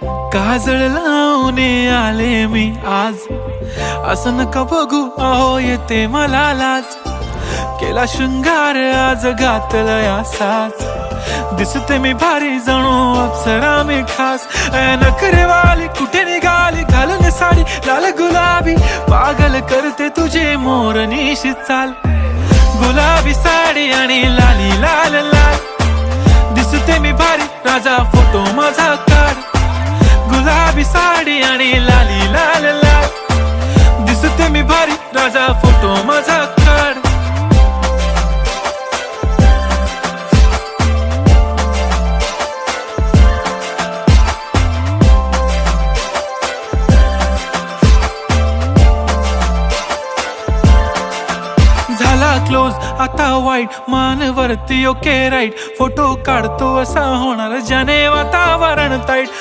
काजळ लावून आले मी आज, असं नका बघू अहो येते मला लाज. केला शृंगार आज घातला साज, दिसते मी भारी जणू अप्सरा मी खास. नखरेवाली कुठे निघाली घालून साडी लाल गुलाबी, पागल करते तुझे मोरनीशी चाल. गुलाबी साडी आणि लाली लाल लाल, दिसते मी भारी राजा फोटो माझा काढ. गुलाबी साडी आणि लाली लाल लाल, दिसते मी भारी राजा फोटो माझा काढ. झाला क्लोज आता वाईट, मान वरती ओके राईट. फोटो काढतो असा होणार ज्याने वातावरण ताईट.